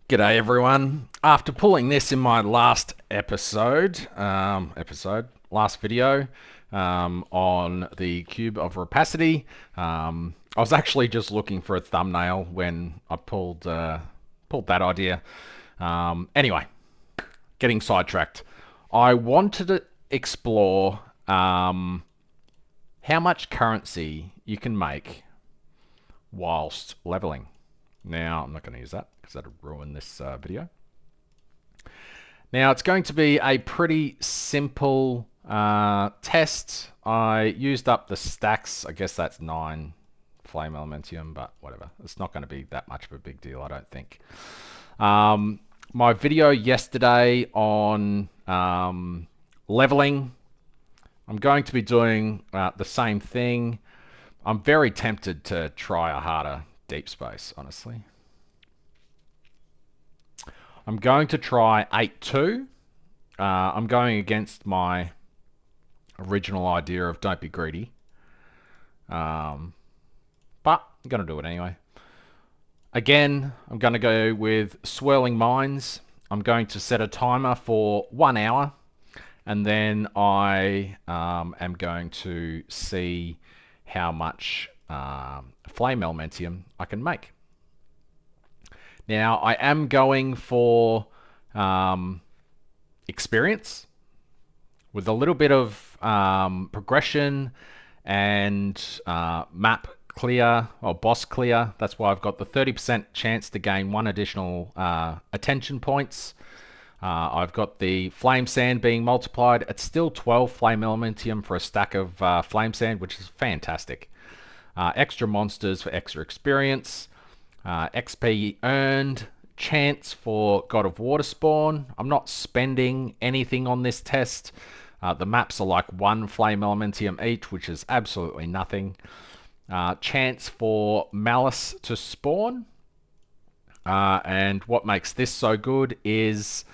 G'day everyone. After pulling this in my last last video on the cube of rapacity, I was actually just looking for a thumbnail when I pulled that idea. Anyway, getting sidetracked. I wanted to explore how much currency you can make whilst leveling. Now, I'm not going to use that because that would ruin this video. Now, it's going to be a pretty simple test. I used up the stacks. I guess that's 9 flame elementium, but whatever. It's not going to be that much of a big deal, I don't think. My video yesterday on leveling, I'm going to be doing the same thing. I'm very tempted to try a harder deep space, honestly. I'm going to try 8-2. I'm going against my original idea of don't be greedy. But I'm going to do it anyway. Again, I'm going to go with swirling mines. I'm going to set a timer for 1 hour. And then I am going to see how much flame elementium I can make. Now, I am going for experience with a little bit of progression and map clear or boss clear. That's why I've got the 30% chance to gain 1 additional attention points. I've got the flame sand being multiplied. It's still 12 flame elementium for a stack of flame sand, which is fantastic. Extra monsters for extra experience. XP earned, chance for God of Water spawn. I'm not spending anything on this test. The maps are like 1 flame elementium each, which is absolutely nothing. Chance for Malice to spawn. And what makes this so good is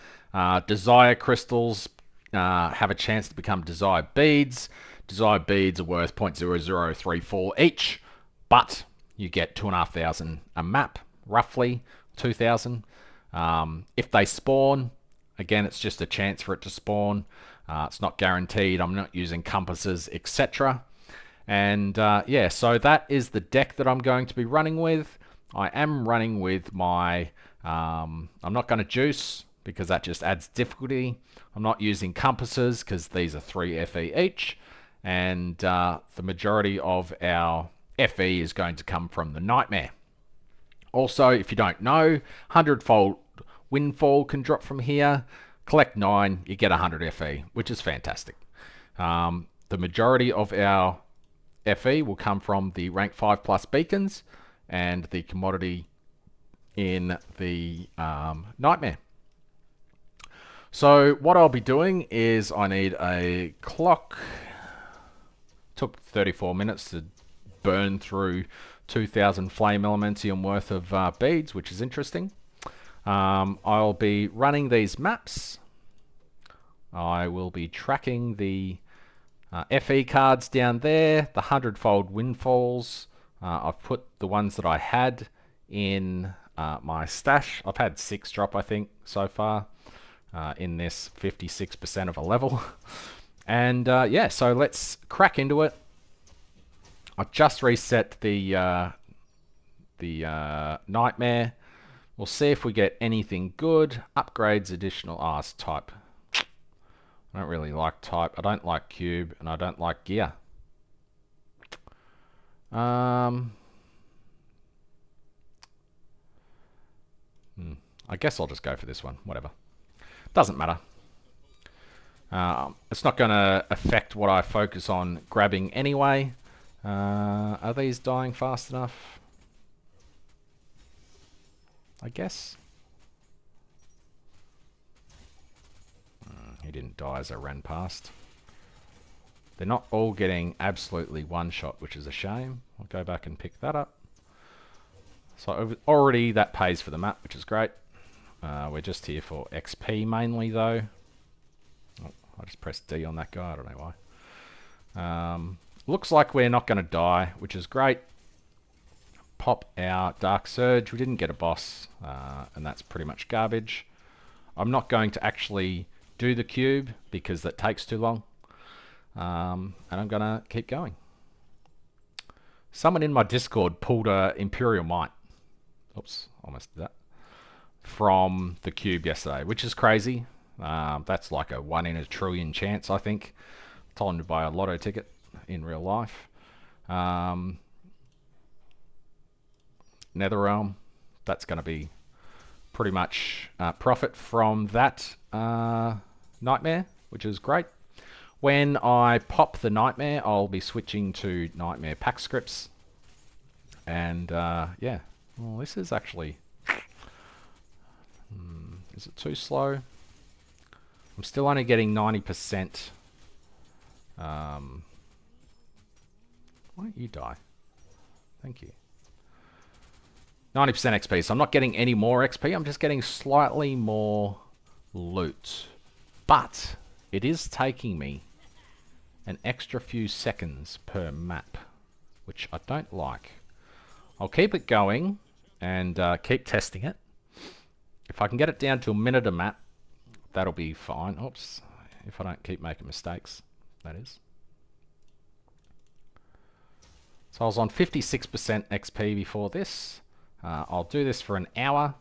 Desire crystals have a chance to become Desire beads. Desire beads are worth 0.0034 each, but you get 2,500 a map, roughly 2,000. If they spawn, again, it's just a chance for it to spawn. It's not guaranteed. I'm not using compasses, etc. And yeah, so that is the deck that I'm going to be running with. I am running with my, I'm not going to juice because that just adds difficulty. I'm not using compasses because these are 3 FE each. And the majority of our FE is going to come from the Nightmare. Also, if you don't know, 100-fold windfall can drop from here. Collect 9, you get 100 FE, which is fantastic. The majority of our FE will come from the rank 5+ beacons and the commodity in the Nightmare. So what I'll be doing is I need a clock. Took 34 minutes to burn through 2,000 flame elementium worth of beads, which is interesting. I'll be running these maps. I will be tracking the FE cards down there, the 100-fold windfalls. I've put the ones that I had in my stash. I've had 6 drop, I think, so far in this 56% of a level. And yeah, so let's crack into it. I've just reset the Nightmare. We'll see if we get anything good. Upgrades additional. Oh, it's type. I don't really like type. I don't like cube, and I don't like gear. I guess I'll just go for this one. Whatever. Doesn't matter. It's not going to affect what I focus on grabbing anyway. Are these dying fast enough? I guess. He didn't die as I ran past. They're not all getting absolutely one-shot, which is a shame. I'll go back and pick that up. So already that pays for the map, which is great. We're just here for XP mainly, though. Oh, I just pressed D on that guy. I don't know why. Looks like we're not going to die, which is great. pop our Dark Surge. We didn't get a boss, and that's pretty much garbage. I'm not going to actually do the cube because that takes too long, and I'm gonna keep going. Someone in my Discord pulled a Imperial Might. Oops, almost did that. From the cube yesterday, which is crazy. That's like a 1 in a trillion chance, I think. Told him to buy a lotto ticket in real life. Netherrealm, that's going to be pretty much profit from that nightmare, which is great. When I pop the nightmare, I'll be switching to nightmare pack scripts. And yeah, well, this is actually... is it too slow? I'm still only getting 90%. Why don't you die? Thank you. 90% XP, so I'm not getting any more XP, I'm just getting slightly more loot. But it is taking me an extra few seconds per map, which I don't like. I'll keep it going and keep testing it. If I can get it down to a minute a map, that'll be fine. Oops, if I don't keep making mistakes, that is. So I was on 56% XP before this. I'll do this for an hour.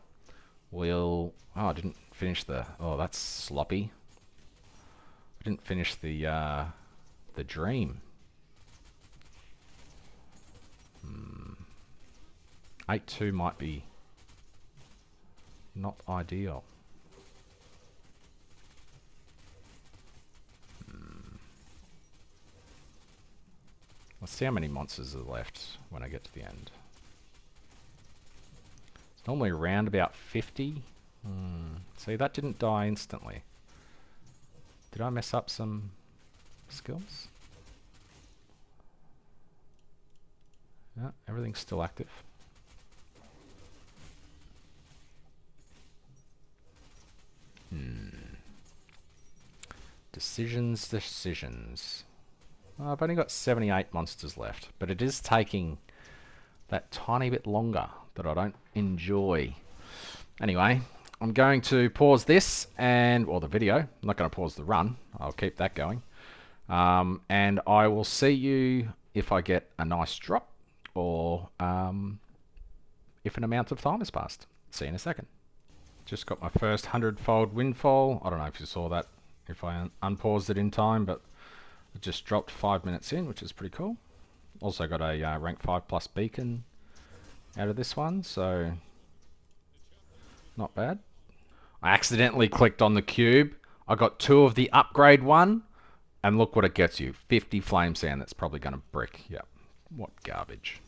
We'll... Oh, I didn't finish the... Oh, that's sloppy. I didn't finish the dream. 8-2 might be not ideal. Let's see how many monsters are left when I get to the end. It's normally around about 50. See, that didn't die instantly. Did I mess up some skills? Yeah, everything's still active. Decisions. Oh, I've only got 78 monsters left, but it is taking that tiny bit longer that I don't enjoy. Anyway, I'm going to pause this and, well, the video. I'm not going to pause the run. I'll keep that going. And I will see you if I get a nice drop or if an amount of time has passed. See you in a second. Just got my first 100-fold windfall. I don't know if you saw that, if I unpaused it in time, but it just dropped 5 minutes in, which is pretty cool. Also got a rank 5+ beacon out of this one, so not bad. I accidentally clicked on the cube. I got 2 of the upgrade one, and look what it gets you. 50 flame sand. That's probably going to brick. Yep. What garbage.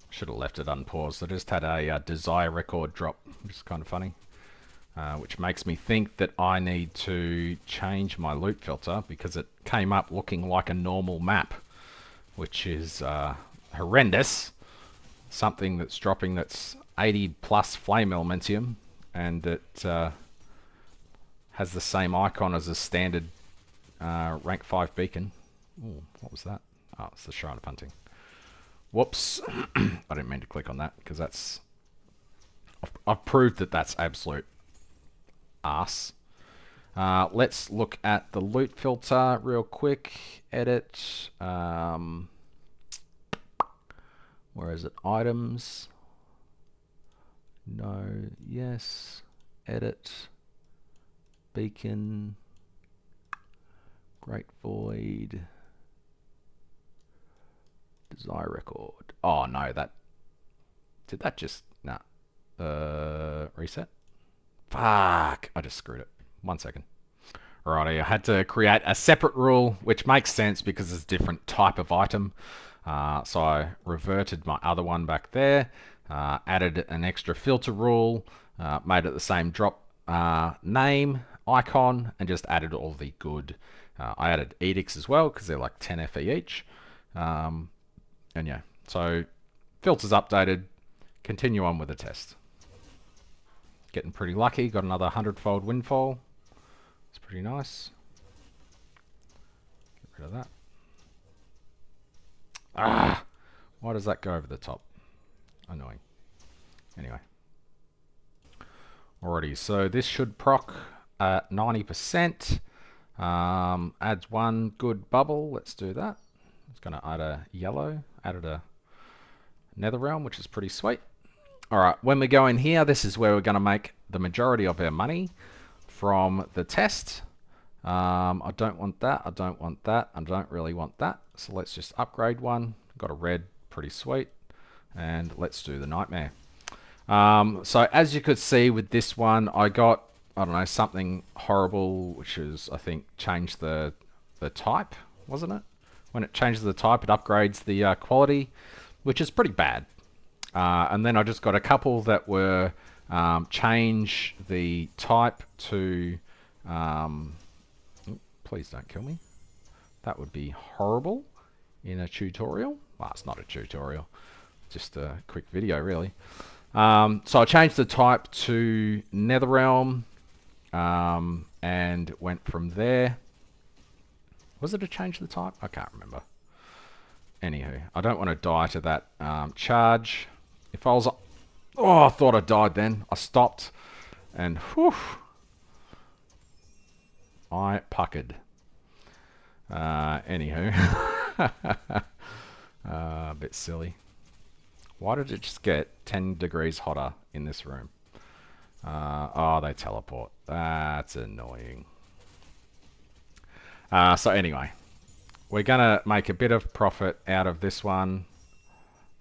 Should have left it unpaused. I just had a desire record drop, which is kind of funny. Which makes me think that I need to change my loot filter because it came up looking like a normal map, which is horrendous. Something that's dropping that's 80+ flame elementium, and it has the same icon as a standard rank 5 beacon. Ooh, what was that? Oh, it's the Shrine of Hunting. Whoops. I didn't mean to click on that because that's... I've proved that that's absolute arse. Let's look at the loot filter real quick. Edit. Where is it? Items. No. Yes. Edit. Beacon. Great Void. Desire record. Oh no, that... Did that just... Nah. Reset? Fuck! I just screwed it. 1 second. Alrighty, I had to create a separate rule, which makes sense because it's a different type of item. So I reverted my other one back there, added an extra filter rule, made it the same drop name, icon, and just added all the good. I added edicts as well because they're like 10 FE each. And yeah, so filters updated. Continue on with the test. Getting pretty lucky. Got another 100-fold windfall. It's pretty nice. Get rid of that. Ah! Why does that go over the top? annoying. Anyway. Alrighty, so this should proc at 90%. Adds one good bubble. Let's do that. It's going to add a yellow. Added a nether realm, which is pretty sweet. Alright, when we go in here, this is where we're going to make the majority of our money from the test. I don't want that. I don't want that. I don't really want that. So let's just upgrade one. Got a red. Pretty sweet. And let's do the nightmare. So as you could see with this one, I got, I don't know, something horrible, which is, I think, changed the type, wasn't it? When it changes the type, it upgrades the quality, which is pretty bad. And then I just got a couple that were change the type to, please don't kill me. That would be horrible in a tutorial. Well, it's not a tutorial, just a quick video, really. So I changed the type to Netherrealm and went from there. Was it a change the type? I can't remember. Anywho, I don't want to die to that charge. If I was... Oh, I thought I died then. I stopped and whew, I puckered. Anywho. A bit silly. Why did it just get 10 degrees hotter in this room? Oh, they teleport. That's annoying. So anyway, we're going to make a bit of profit out of this one.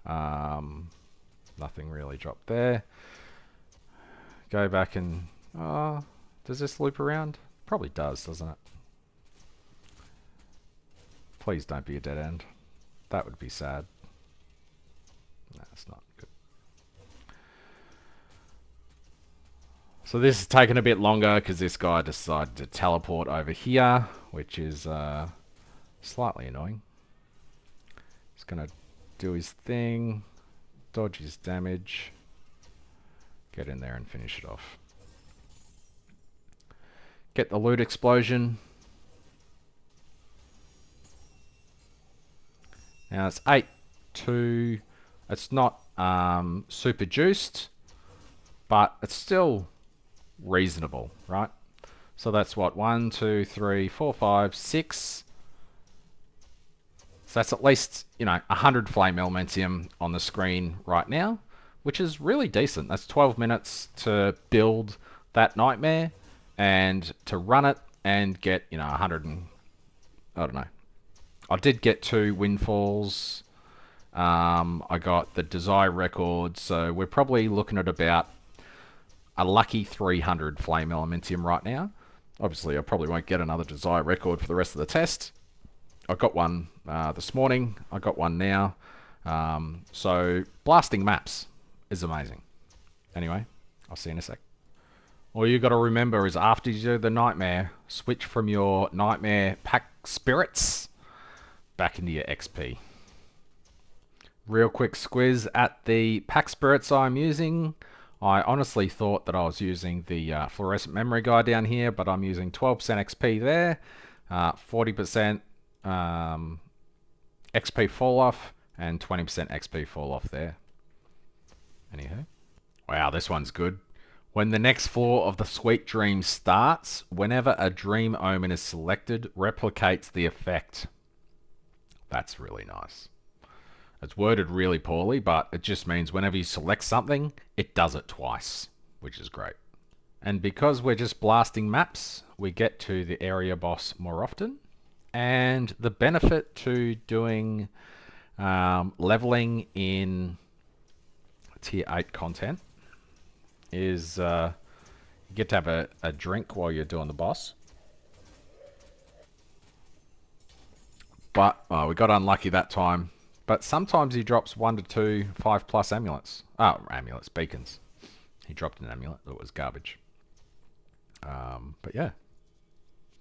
Nothing really dropped there. Go back and... Oh, does this loop around? Probably does, doesn't it? Please don't be a dead end. That would be sad. No, it's not good. So this is taking a bit longer because this guy decided to teleport over here, which is slightly annoying. He's going to do his thing, dodge his damage, get in there and finish it off. Get the loot explosion. Now it's 8-2. It's not super juiced, but it's still reasonable, right? So that's what, 1, 2, 3, 4, 5, 6. So that's at least, you know, 100 flame elementium on the screen right now, which is really decent. That's 12 minutes to build that nightmare and to run it and get, you know, 100 and, I don't know. I did get 2 windfalls. I got the desire record, so we're probably looking at about a lucky 300 flame elementium right now. Obviously, I probably won't get another desire record for the rest of the test. I got one this morning. I got one now. So blasting maps is amazing. Anyway, I'll see you in a sec. All you got to remember is after you do the nightmare, switch from your nightmare pack spirits back into your XP. Real quick squiz at the pack spirits I'm using. I honestly thought that I was using the fluorescent memory guy down here, but I'm using 12% XP there, 40% XP fall off, and 20% XP fall off there. Anywho. Wow, this one's good. When the next floor of the Sweet Dream starts, whenever a Dream Omen is selected, replicates the effect. That's really nice. It's worded really poorly, but it just means whenever you select something, it does it twice, which is great. And because we're just blasting maps, we get to the area boss more often. And the benefit to doing leveling in Tier 8 content is you get to have a drink while you're doing the boss. But we got unlucky that time. But sometimes he drops 1 to 2 5+ amulets. Oh, amulets, beacons. He dropped an amulet that was garbage. But yeah,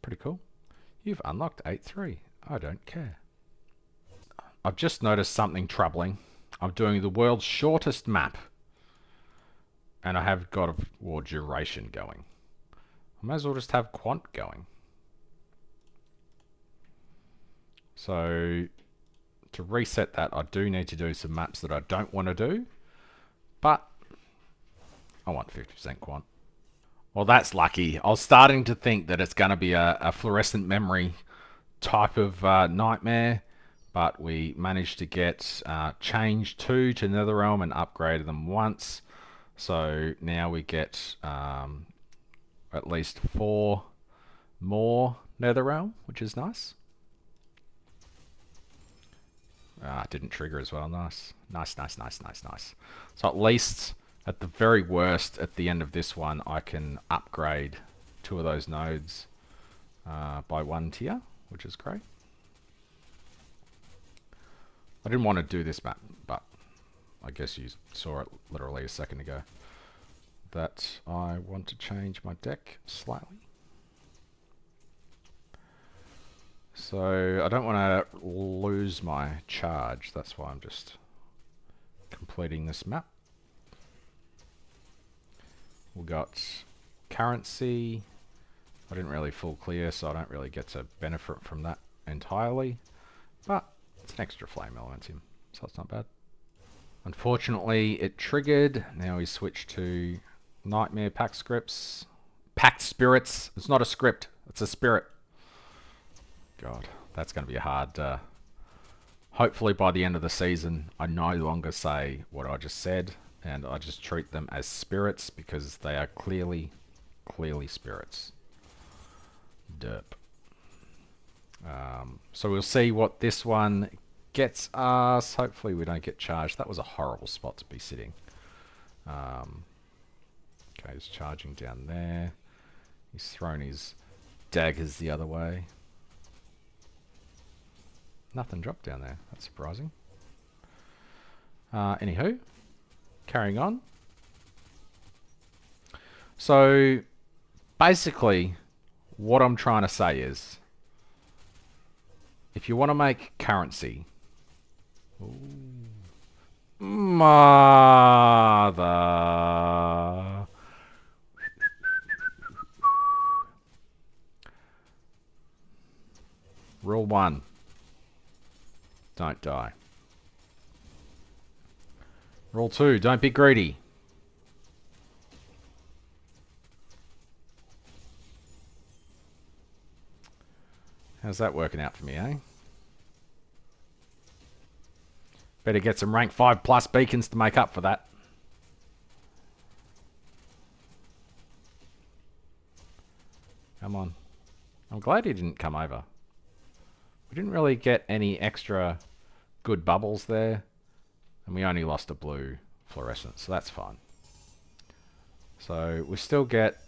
pretty cool. You've unlocked 8-3. I don't care. I've just noticed something troubling. I'm doing the world's shortest map. And I have God of War duration going. I might as well just have quant going. So... to reset that, I do need to do some maps that I don't want to do. but I want 50% quant. Well, that's lucky. I was starting to think that it's going to be a fluorescent memory type of nightmare, but we managed to get change 2 to Netherrealm and upgraded them once. So now we get at least 4 more Netherrealm, which is nice. It didn't trigger as well. Nice. Nice. So at least, at the very worst, at the end of this one, I can upgrade 2 of those nodes by 1 tier, which is great. I didn't want to do this map, but I guess you saw it literally a second ago, that I want to change my deck slightly. So I don't want to lose my charge, that's why I'm just completing this map. We got currency. I didn't really full clear, so I don't really get to benefit from that entirely, but it's an extra flame elementium, so it's not bad. Unfortunately, it triggered. Now we switch to Nightmare Pact Scripts. Pact Spirits. It's not a script, it's a spirit. God, that's going to be hard. Hopefully by the end of the season, I no longer say what I just said, and I just treat them as spirits because they are clearly spirits. Derp. So we'll see what this one gets us. Hopefully we don't get charged. That was a horrible spot to be sitting. Okay, he's charging down there. He's thrown his daggers the other way. Nothing dropped down there. That's surprising. Anywho, carrying on. So basically what I'm trying to say is, if you want to make currency, mother, rule 1, don't die. Rule 2, don't be greedy. How's that working out for me, eh? Better get some rank 5+ beacons to make up for that. Come on. I'm glad he didn't come over. We didn't really get any extra good bubbles there. And we only lost a blue fluorescent, so that's fine. So we still get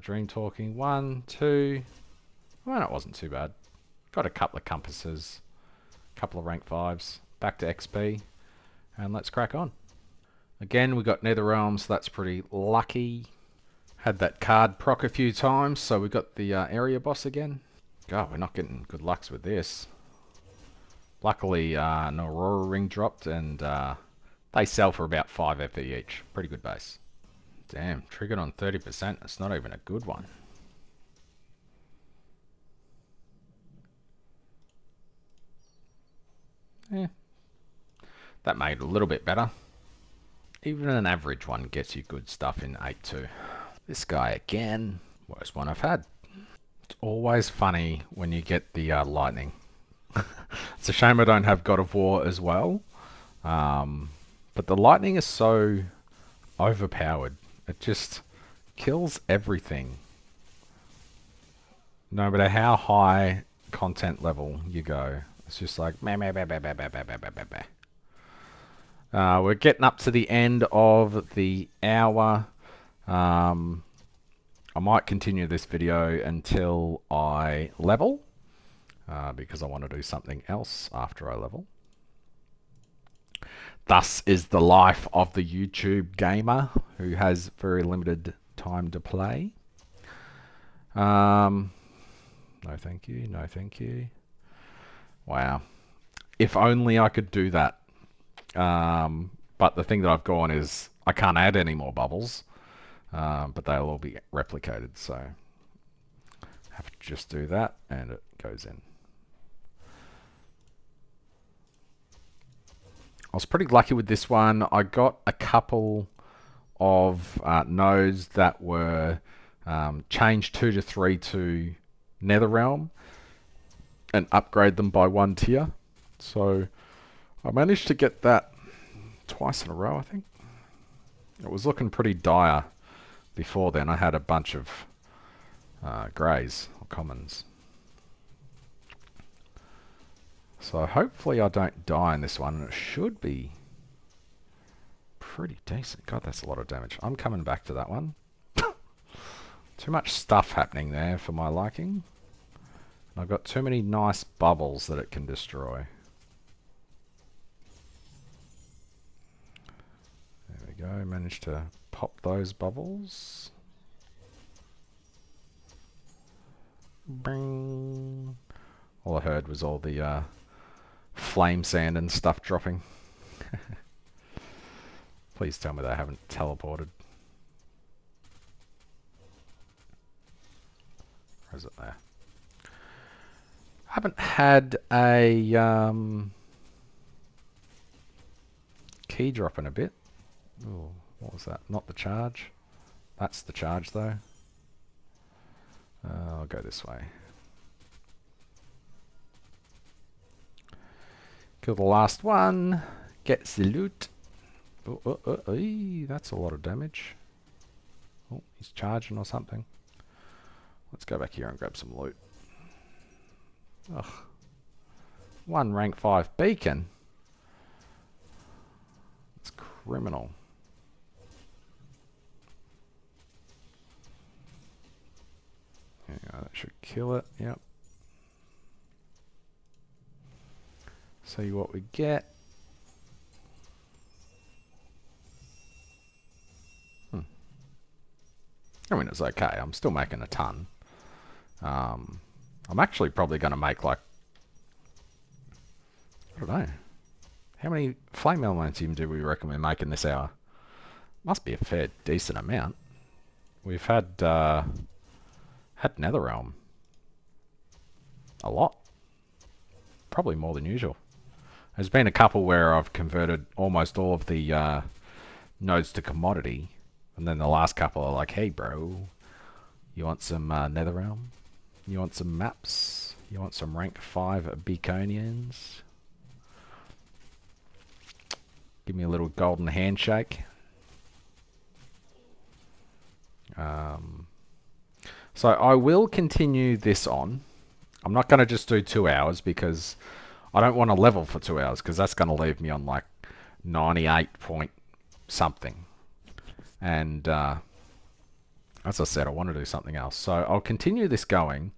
Dream Talking 1, 2. Well, that wasn't too bad. Got a couple of compasses, a couple of rank 5s, back to XP, and let's crack on. Again, we got Netherrealm, so that's pretty lucky. Had that card proc a few times, so we got the area boss again. God, we're not getting good lucks with this. Luckily, an Aurora ring dropped, and they sell for about 5 FE each. Pretty good base. Damn, triggered on 30%. That's not even a good one. Yeah, that made it a little bit better. Even an average one gets you good stuff in 8-2. This guy again. Worst one I've had. It's always funny when you get the lightning. It's a shame I don't have God of War as well. But the lightning is so overpowered. It just kills everything. No matter how high content level you go. It's just like meh, meh, meh, meh, meh, meh, meh, meh, meh, meh. We're getting up to the end of the hour. I might continue this video until I level, because I want to do something else after I level. Thus is the life of the YouTube gamer who has very limited time to play. No thank you, no thank you. Wow. If only I could do that. But the thing that I've gone is I can't add any more bubbles, but they'll all be replicated, so I have to just do that and it goes in. I was pretty lucky with this one. I got a couple of nodes that were changed 2 to 3 to Netherrealm and upgrade them by 1 tier. So I managed to get that twice in a row, I think. It was looking pretty dire before then. I had a bunch of greys or commons. So hopefully I don't die in this one, and it should be pretty decent. God, that's a lot of damage. I'm coming back to that one. Too much stuff happening there for my liking. I've got too many nice bubbles that it can destroy. There we go, managed to pop those bubbles. Bing. All I heard was all the flame sand and stuff dropping. Please tell me they haven't teleported. Or is it there? I haven't had a key drop in a bit. Ooh, what was that? Not the charge. That's the charge though. I'll go this way. Kill the last one. Get the loot. That's a lot of damage. Oh, he's charging or something. Let's go back here and grab some loot. Ugh. One rank 5 beacon. It's criminal. There you go, that should kill it. Yep. See what we get. I mean, it's okay. I'm still making a ton. I'm actually probably going to make like, I don't know. How many flame elementium do we reckon we're making this hour? Must be a fair decent amount. We've had Netherrealm a lot. Probably more than usual. There's been a couple where I've converted almost all of the nodes to commodity. And then the last couple are like, hey bro, you want some Netherrealm? You want some maps? You want some rank 5 Beaconians? Give me a little golden handshake. So I will continue this on. I'm not going to just do 2 hours because I don't want to level for 2 hours because that's going to leave me on like 98 point something. And as I said, I want to do something else. So I'll continue this going,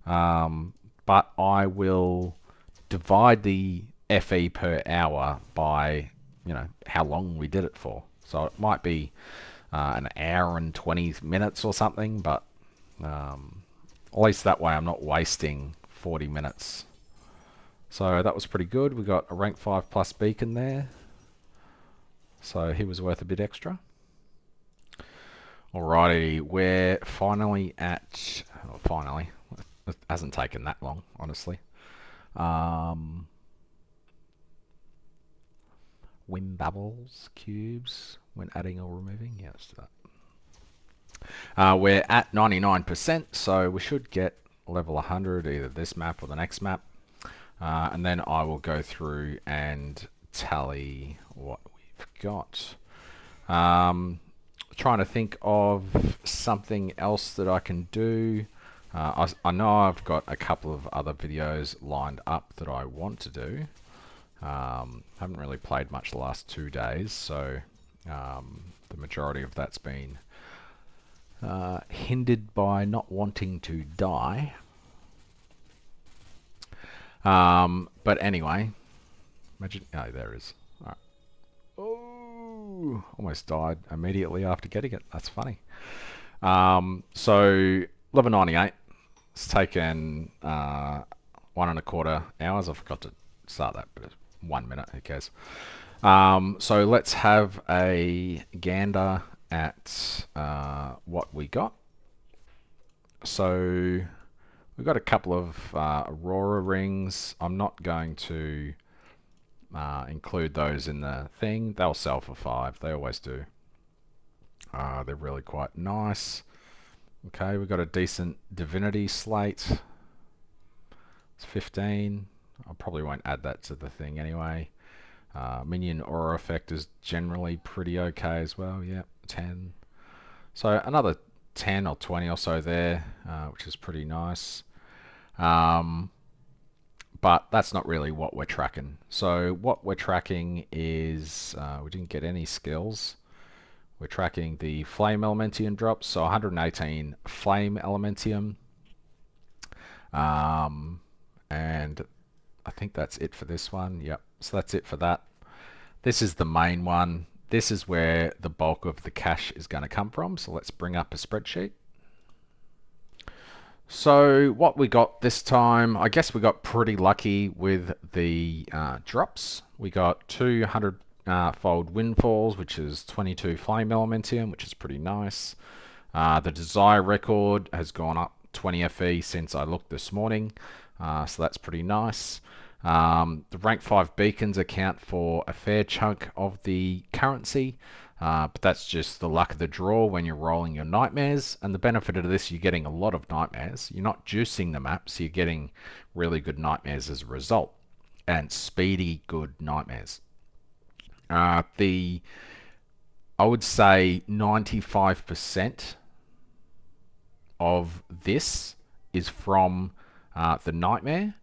but I will divide the FE per hour by, you know, how long we did it for. So it might be an hour and 20 minutes or something, but at least that way I'm not wasting 40 minutes. So that was pretty good. We got a rank 5 plus beacon there. So he was worth a bit extra. Alrighty, we're finally at... Oh, finally. It hasn't taken that long, honestly. Win bubbles, cubes, when adding or removing. Yeah, let's do that. We're at 99%, so we should get level 100, either this map or the next map. And then I will go through and tally what we've got. Trying to think of something else that I can do. I know I've got a couple of other videos lined up that I want to do. Haven't really played much the last 2 days, so the majority of that's been hindered by not wanting to die. But anyway, imagine... Oh, there it is. All right. Oh, almost died immediately after getting it. That's funny. So, level 98. It's taken 1.25 hours. I forgot to start that, but it's 1 minute. Who cares? So, let's have a gander at what we got. So... we've got a couple of Aurora rings. I'm not going to include those in the thing. They'll sell for 5. They always do. They're really quite nice. Okay, we've got a decent divinity slate. It's 15. I probably won't add that to the thing anyway. Minion aura effect is generally pretty okay as well. Yeah, 10. So another 10 or 20 or so there, which is pretty nice. But that's not really what we're tracking. So what we're tracking is, we didn't get any skills. We're tracking the Flame Elementium drops, so 118 Flame Elementium. And I think that's it for this one. Yep, so that's it for that. This is the main one. This is where the bulk of the cash is going to come from. So let's bring up a spreadsheet. So what we got this time, I guess we got pretty lucky with the drops. We got 200 fold windfalls, which is 22 flame elementium, which is pretty nice. The desire record has gone up 20 FE since I looked this morning, so that's pretty nice. The rank 5 beacons account for a fair chunk of the currency, but that's just the luck of the draw when you're rolling your nightmares. And the benefit of this, you're getting a lot of nightmares. You're not juicing the map, so you're getting really good nightmares as a result, and speedy good nightmares. I would say 95% of this is from the nightmare,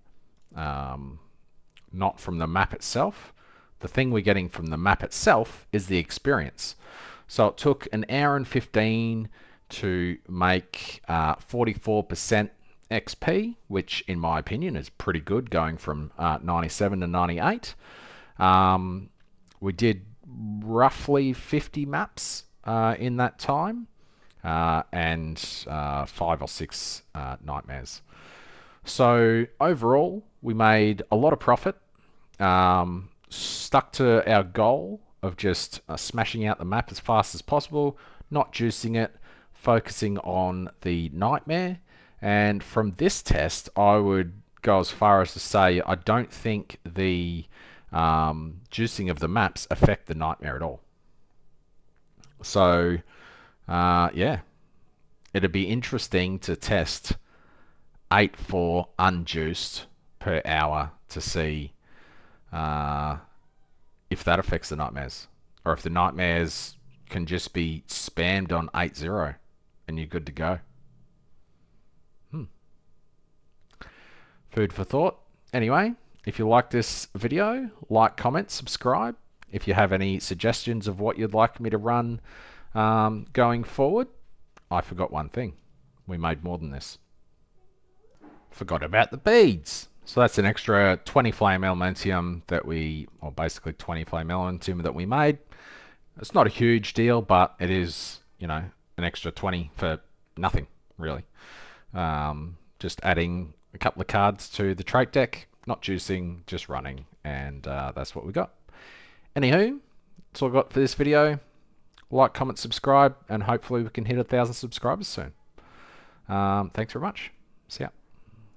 not from the map itself. The thing we're getting from the map itself is the experience. So it took an hour and 15 to make 44% XP, which in my opinion is pretty good, going from 97 to 98. We did roughly 50 maps in that time, and 5 or 6 nightmares. So overall, we made a lot of profit. Stuck to our goal of just smashing out the map as fast as possible, not juicing it, focusing on the nightmare. And from this test, I would go as far as to say I don't think the juicing of the maps affect the nightmare at all. So yeah, it'd be interesting to test 8 for unjuiced per hour to see if that affects the nightmares, or if the nightmares can just be spammed on 8-0 and you're good to go. Food for thought. Anyway, if you like this video, like, comment, subscribe. If you have any suggestions of what you'd like me to run going forward. I forgot one thing. We made more than this. Forgot about the beads. So that's an extra 20 flame elementium that we, or basically 20 flame elementium that we made. It's not a huge deal, but it is, you know, an extra 20 for nothing, really. Just adding a couple of cards to the trait deck, not juicing, just running, and that's what we got. Anywho, that's all I got for this video. Like, comment, subscribe, and hopefully we can hit 1,000 subscribers soon. Thanks very much. See ya.